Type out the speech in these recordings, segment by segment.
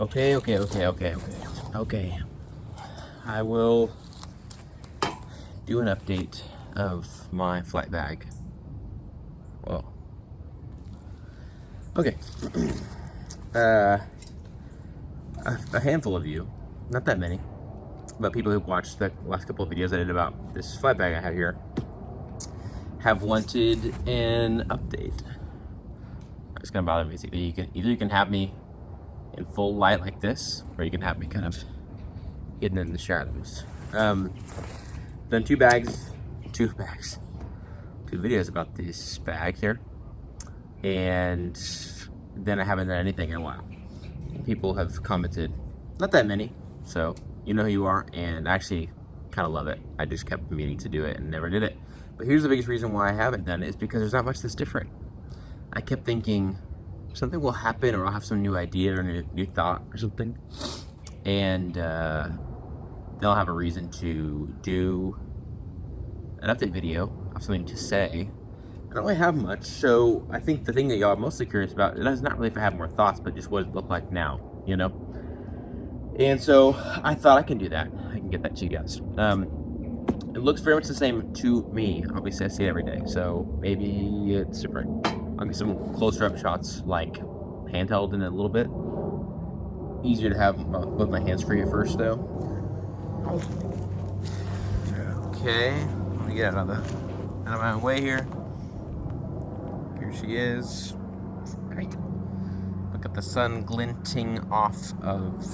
Okay. I will do an update of my flight bag. Whoa. Okay. A handful of you, not that many, but people who've watched the last couple of videos I did about this flight bag I have here have wanted an update. It's gonna bother me. Either you can have me in full light like this, or you can have me kind of hidden in the shadows. Done two videos about this bag here, and then I haven't done anything in a while. People have commented, not that many, so you know who you are, and I actually kind of love it. I just kept meaning to do it and never did it. But here's the biggest reason why I haven't done it, is because there's not much that's different. I kept thinking something will happen, or I'll have some new idea or new thought or something, and they'll have a reason to do an update video, have something to say. I don't really have much, so I think the thing that y'all are mostly curious about is not really if I have more thoughts, but just what it look like now, you know? And so I thought I can do that. I can get that to you guys. It looks very much the same to me. Obviously I see it every day, so maybe it's different. I'll get some closer up shots, like handheld in a little bit. Easier to have both my hands free at first though. Okay, let me get out of my way here. Here she is. Right. Look at the sun glinting off of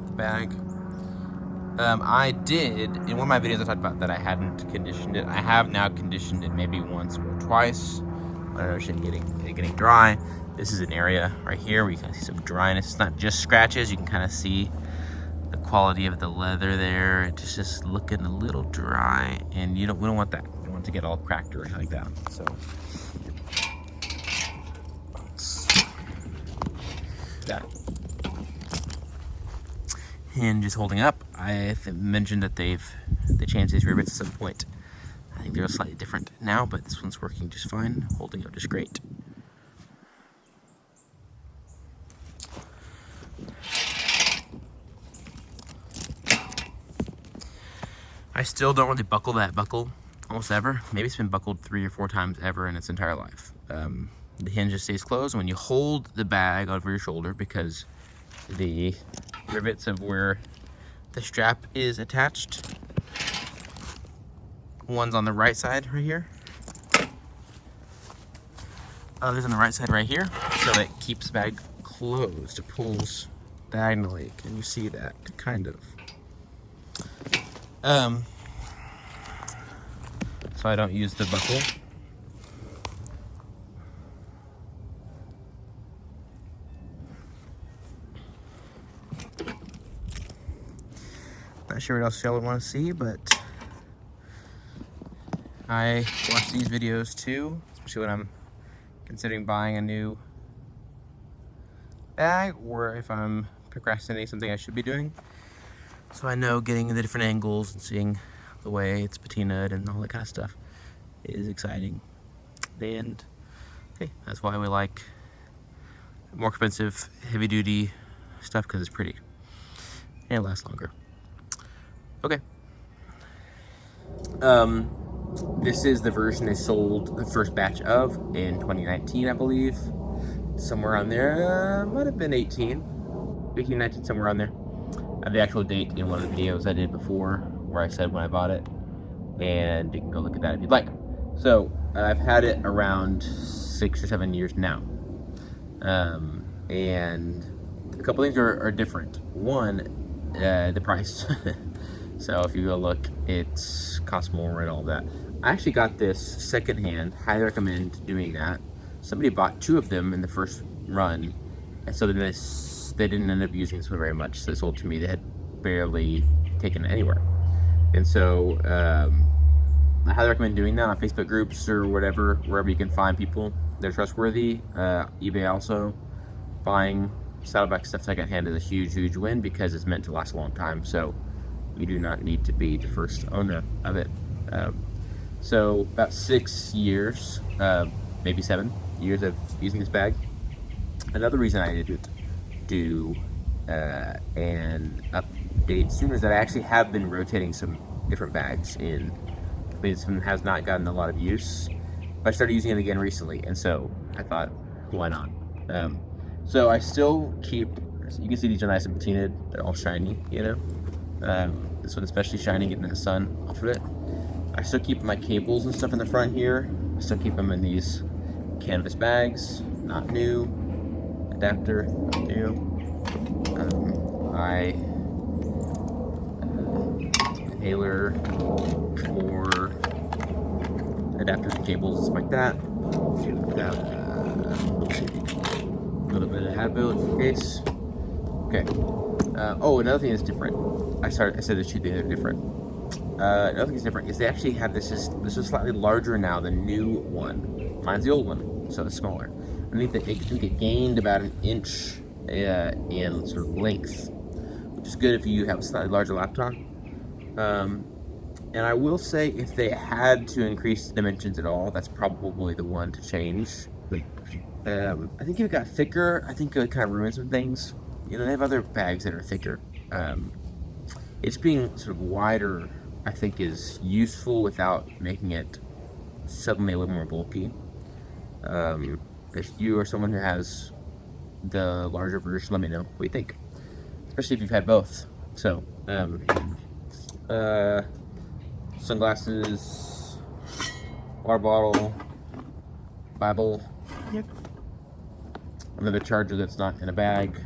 the bag. I did, in one of my videos I talked about that I hadn't conditioned it. I have now conditioned it maybe once or twice. I don't know, it's getting dry. This is an area right here where you can see some dryness. It's not just scratches, you can kind of see the quality of the leather there. It's just looking a little dry, and we don't want that. We don't want it to get all cracked or anything like that. So that. And just holding up, I mentioned that they changed these rivets at some point. I think they're slightly different now, but this one's working just fine, holding up just great. I still don't really buckle that buckle almost ever. Maybe it's been buckled 3 or 4 times ever in its entire life. The hinge just stays closed when you hold the bag over your shoulder, because the rivets of where the strap is attached, one's on the right side right here, other's on the right side right here, so that keeps the bag closed. It pulls diagonally. Can you see that? Kind of. So I don't use the buckle. Not sure what else y'all would want to see, but I watch these videos too, especially when I'm considering buying a new bag, or if I'm procrastinating something I should be doing. So I know getting the different angles and seeing the way it's patinaed and all that kind of stuff is exciting. And hey, that's why we like more expensive, heavy-duty stuff, because it's pretty and it lasts longer. Okay. This is the version they sold the first batch of in 2019, I believe. Somewhere on there. Might have been 18, 19, somewhere on there. I have the actual date in one of the videos I did before, where I said when I bought it, and you can go look at that if you'd like. So I've had it around 6 or 7 years now, and a couple things are different. One, the price. So if you go look, it costs more and all that. I actually got this secondhand. Highly recommend doing that. Somebody bought 2 of them in the first run, and so then they didn't end up using this one very much. So they sold to me. They had barely taken it anywhere, and so I highly recommend doing that on Facebook groups or whatever, wherever you can find people that are trustworthy. eBay also, buying Saddleback stuff secondhand is a huge win, because it's meant to last a long time. So you do not need to be the first owner of it. So about 6 years, maybe 7 years of using this bag. Another reason I did it do an update soon is that I actually have been rotating some different bags in. I mean, this one has not gotten a lot of use, but I started using it again recently, and so I thought, why not? So I still keep. You can see these are nice and patinaed. They're all shiny, you know. This one especially shiny, getting that sun off of it. I still keep my cables and stuff in the front here. I still keep them in these canvas bags, not new. Adapter, not new. Inhaler, more adapters and cables and stuff like that. A little bit of Advil just in case. Okay. Oh, another thing that's different. I said there's two things that are different. Another thing that's different is they actually have this is slightly larger now, the new one. Mine's the old one, so it's smaller. I think it gained about an inch in sort of length, which is good if you have a slightly larger laptop. And I will say, if they had to increase the dimensions at all, that's probably the one to change. I think if it got thicker, I think it would kind of ruin some things. You know, they have other bags that are thicker. It's being sort of wider, I think, is useful without making it suddenly a little more bulky. If you are someone who has the larger version, let me know what you think, especially if you've had both. So, sunglasses, water bottle, Bible, another charger that's not in a bag,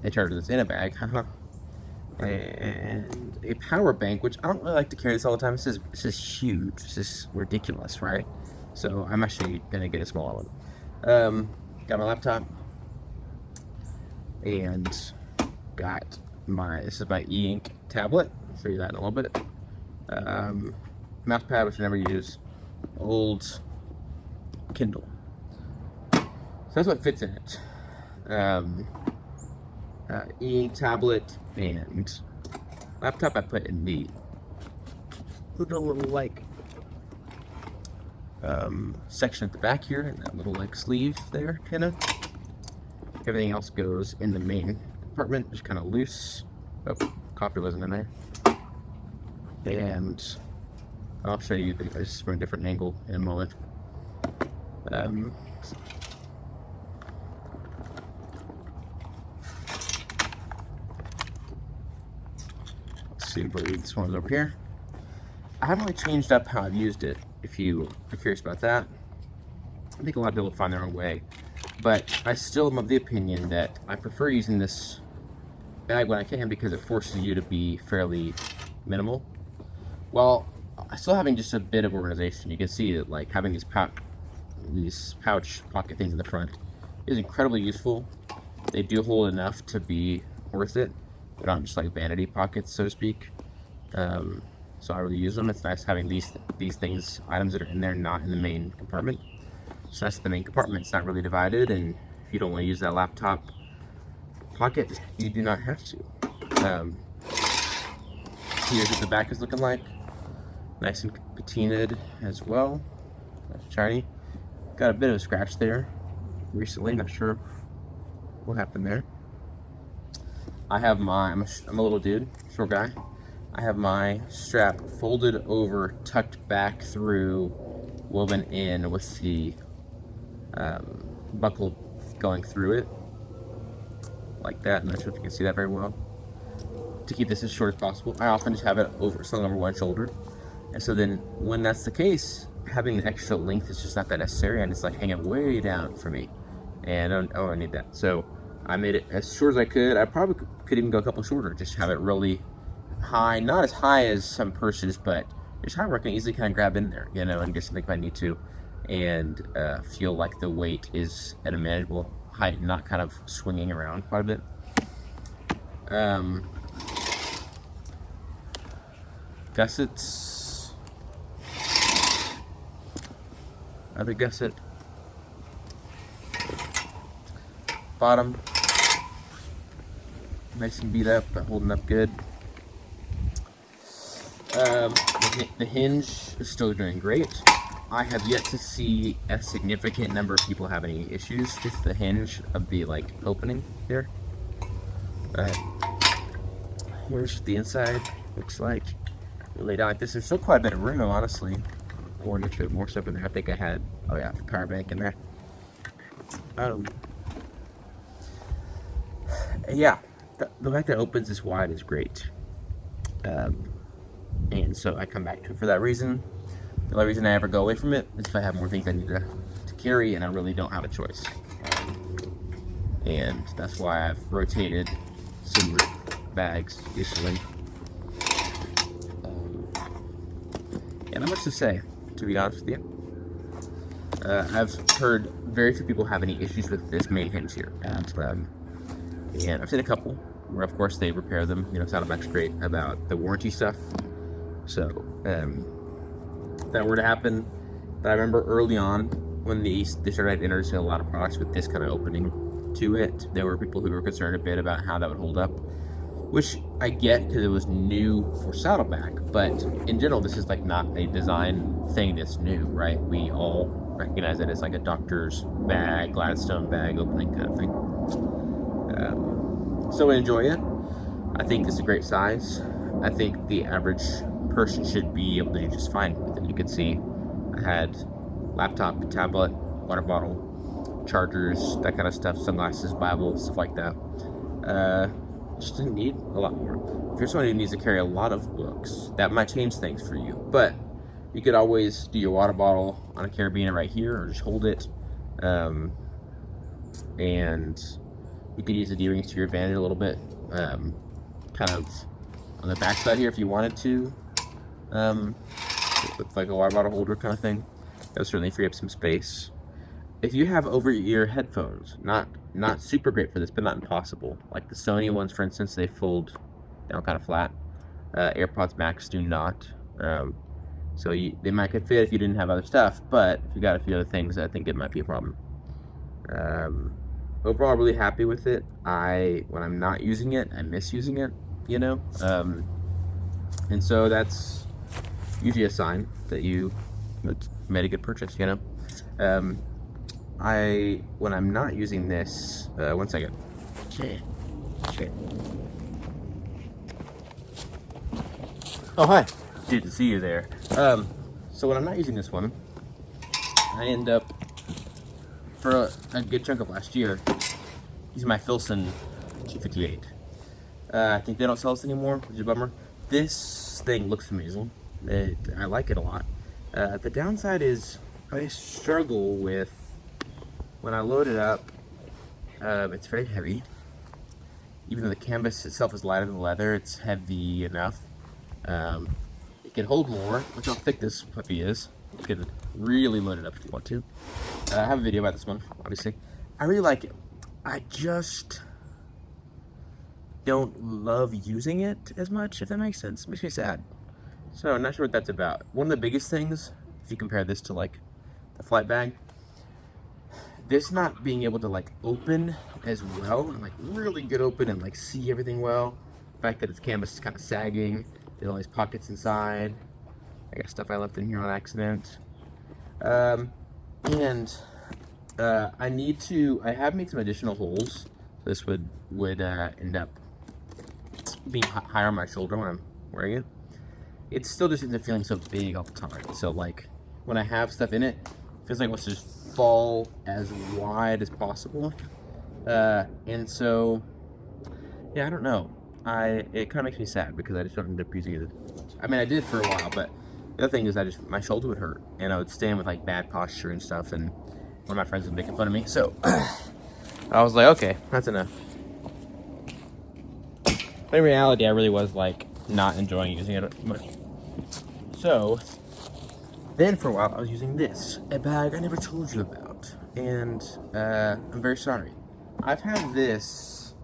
a charger that's in a bag, and a power bank, which I don't really like to carry this all the time. This is huge. This is ridiculous, right? So I'm actually gonna get a smaller one. Got my laptop, and got this is my e-ink tablet. I'll show you that in a little bit. Mouse pad, which I never use. Old Kindle. So that's what fits in it. E-ink tablet and laptop I put in the little like section at the back here, and that little like sleeve there, kind of. Everything else goes in the main compartment, just kind of loose. Oh, coffee wasn't in there. And I'll show you this from a different angle in a moment. Let's see, this one's over here. I haven't really changed up how I've used it, if you are curious about that. I think a lot of people find their own way, but I still am of the opinion that I prefer using this bag when I can, because it forces you to be fairly minimal, while still having just a bit of organization. You can see that, like, having these pouch pocket things in the front is incredibly useful. They do hold enough to be worth it. They're not just like vanity pockets, so to speak. So I really use them. It's nice having these things, items that are in there, not in the main compartment. So that's the main compartment. It's not really divided, and if you don't want to use that laptop pocket, you do not have to. Here's what the back is looking like. Nice and patinaed as well. That's shiny. Got a bit of a scratch there recently. Not sure what happened there. I have I'm a little dude, short guy. I have my strap folded over, tucked back through, woven in with the buckle going through it, like that. I'm not sure if you can see that very well. To keep this as short as possible, I often just have it slung over one shoulder, and so then when that's the case, having the extra length is just not that necessary, and it's like hanging way down for me, and I don't need that. So I made it as short as I could. I probably could even go a couple shorter, just have it really high, not as high as some purses, but just high where I can easily kind of grab in there, you know, and get something if I need to, and feel like the weight is at a manageable height, not kind of swinging around quite a bit. Gussets, other gusset, bottom, nice and beat up, but holding up good. The hinge is still doing great. I have yet to see a significant number of people have any issues with the hinge of the like opening here. Here's the inside. Looks like laid out like this. There's still quite a bit of room, honestly. I wanted to put more stuff in there. I think I had, oh yeah, the power bank in there. Yeah, the fact that it opens this wide is great. And so I come back to it for that reason. The only reason I ever go away from it is if I have more things I need to carry and I really don't have a choice. And that's why I've rotated similar bags recently. Yeah, not much to say, to be honest with you. I've heard very few people have any issues with this main hinge here. And I've seen a couple where, of course, they repair them. You know, Saddleback's great about the warranty stuff. So, if that were to happen, but I remember early on when they started introducing a lot of products with this kind of opening to it, there were people who were concerned a bit about how that would hold up, which I get because it was new for Saddleback, but in general, this is like not a design thing that's new, right? We all recognize it as like a doctor's bag, Gladstone bag opening kind of thing. So I enjoy it. I think it's a great size. I think the average person should be able to do just fine with it. You can see I had laptop, tablet, water bottle, chargers, that kind of stuff, sunglasses, Bible, stuff like that. Just didn't need a lot more. If you're someone who needs to carry a lot of books, that might change things for you. But you could always do your water bottle on a carabiner right here, or just hold it. And you could use the D-rings to your advantage a little bit, kind of on the back side here if you wanted to. With like a water bottle holder kind of thing. That would certainly free up some space. If you have over-ear headphones, not super great for this, but not impossible. Like the Sony ones, for instance, they fold down kind of flat. AirPods Max do not. So they might could fit if you didn't have other stuff, but if you got a few other things, I think it might be a problem. Overall, really happy with it. When I'm not using it, I miss using it, you know? And so that's usually a sign that you made a good purchase, you know? When I'm not using this, one second. Okay. Oh, hi. Good to see you there. So when I'm not using this one, I end up, for a good chunk of last year, using my Filson 258. I think they don't sell this anymore, which is a bummer. This thing looks amazing. I like it a lot. The downside is I struggle with, when I load it up, it's very heavy. Even though the canvas itself is lighter than the leather, it's heavy enough. It can hold more. Look how thick this puppy is. You can really load it up if you want to. I have a video about this one, obviously. I really like it. I just don't love using it as much, if that makes sense. It makes me sad. So I'm not sure what that's about. One of the biggest things, if you compare this to like the flight bag, this not being able to like open as well, and like really good open and like see everything well. The fact that its canvas is kind of sagging, there's all these pockets inside. I got stuff I left in here on accident. I have made some additional holes. This would end up being higher on my shoulder when I'm wearing it. It still just ends up feeling so big all the time. So like when I have stuff in it, it feels like it wants to just fall as wide as possible. And so, yeah, I don't know. It kind of makes me sad because I just don't end up using it. I mean, I did for a while, but the other thing is my shoulder would hurt, and I would stand with like bad posture and stuff, and one of my friends was making fun of me. So I was like, okay, that's enough. But in reality, I really was like not enjoying using it much. So then for a while, I was using this, a bag I never told you about, and I'm very sorry. I've had this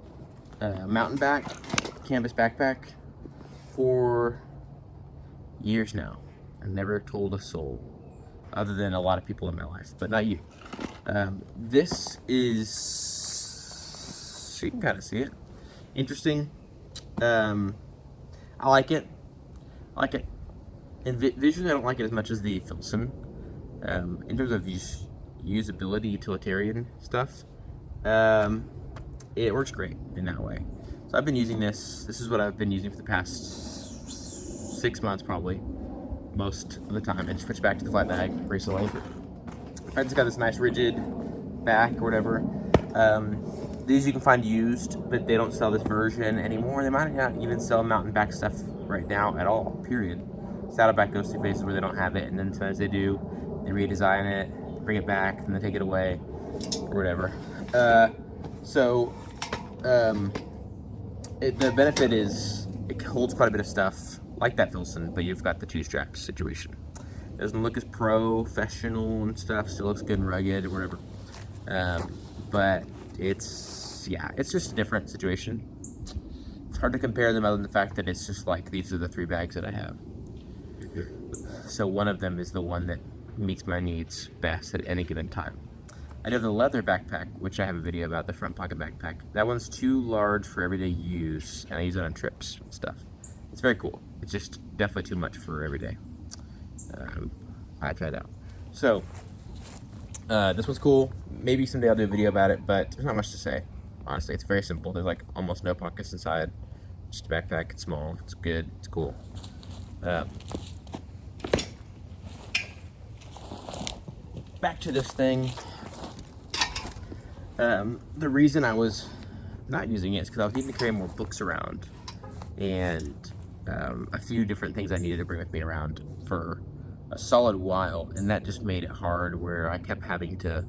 mountain back canvas backpack for years now. I've never told a soul, other than a lot of people in my life, but not you. This is, you can kind of see it, interesting. I like it. And visually, I don't like it as much as the Filson. In terms of usability, utilitarian stuff, it works great in that way. So I've been using this. This is what I've been using for the past 6 months, probably, most of the time. And switched back to the flat bag recently. It's got this nice rigid back or whatever. These you can find used, but they don't sell this version anymore. They might not even sell mountain back stuff right now at all, period. Saddleback goes through phases where they don't have it, and then sometimes they do. They redesign it, bring it back, and then take it away, or whatever. The benefit is it holds quite a bit of stuff, like that Filson, but you've got the 2-strap situation. It doesn't look as professional and stuff, still looks good and rugged or whatever. But it's just a different situation. It's hard to compare them other than the fact that it's just like these are the 3 bags that I have. So one of them is the one that meets my needs best at any given time. I do have the leather backpack, which I have a video about, the front pocket backpack. That one's too large for everyday use, and I use it on trips and stuff. It's very cool. It's just definitely too much for every day. I tried it out. So, this one's cool. Maybe someday I'll do a video about it, but there's not much to say. Honestly, it's very simple. There's like almost no pockets inside. Just a backpack. It's small. It's good. It's cool. Back to this thing. The reason I was not using it is because I was needing to carry more books around, and a few different things I needed to bring with me around for a solid while, and that just made it hard where I kept having to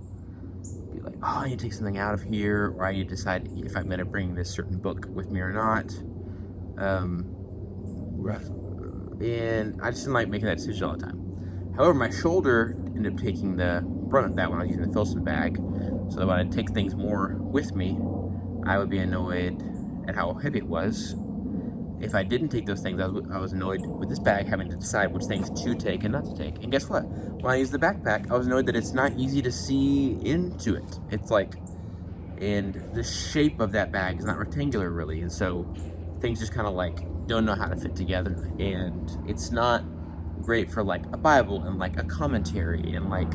be like, oh, I need to take something out of here, or I need to decide if I'm going to bring this certain book with me or not. And I just didn't like making that decision all the time. However, my shoulder ended up taking the brunt of that when I was using the Filson bag, so that when I take things more with me, I would be annoyed at how heavy it was. If I didn't take those things, I was annoyed with this bag having to decide which things to take and not to take. And guess what? When I use the backpack, I was annoyed that it's not easy to see into it. It's like, and the shape of that bag is not rectangular really, and so things just kind of like don't know how to fit together. And it's not great for like a Bible and like a commentary and like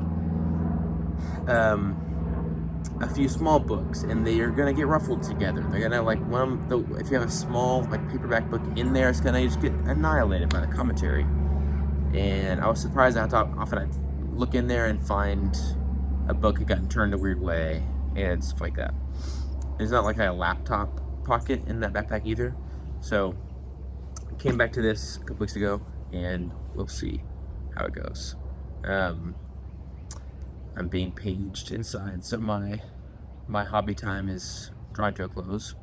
a few small books, and they are gonna get ruffled together. They're gonna like if you have a small like paperback book in there, it's gonna just get annihilated by the commentary. And I was surprised at how often I'd look in there and find a book had gotten turned a weird way and stuff like that. It's not like I had a laptop pocket in that backpack either. So I came back to this a couple weeks ago, and we'll see how it goes. I'm being paged inside, so my hobby time is drawing to a close.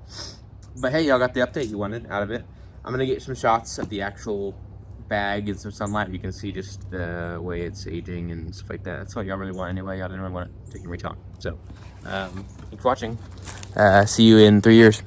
But hey, y'all got the update you wanted out of it. I'm gonna get some shots of the actual bag and some sunlight. You can see just the way it's aging and stuff like that. That's what y'all really want anyway. Y'all didn't really want to take a retalk. So, thanks for watching. See you in 3 years.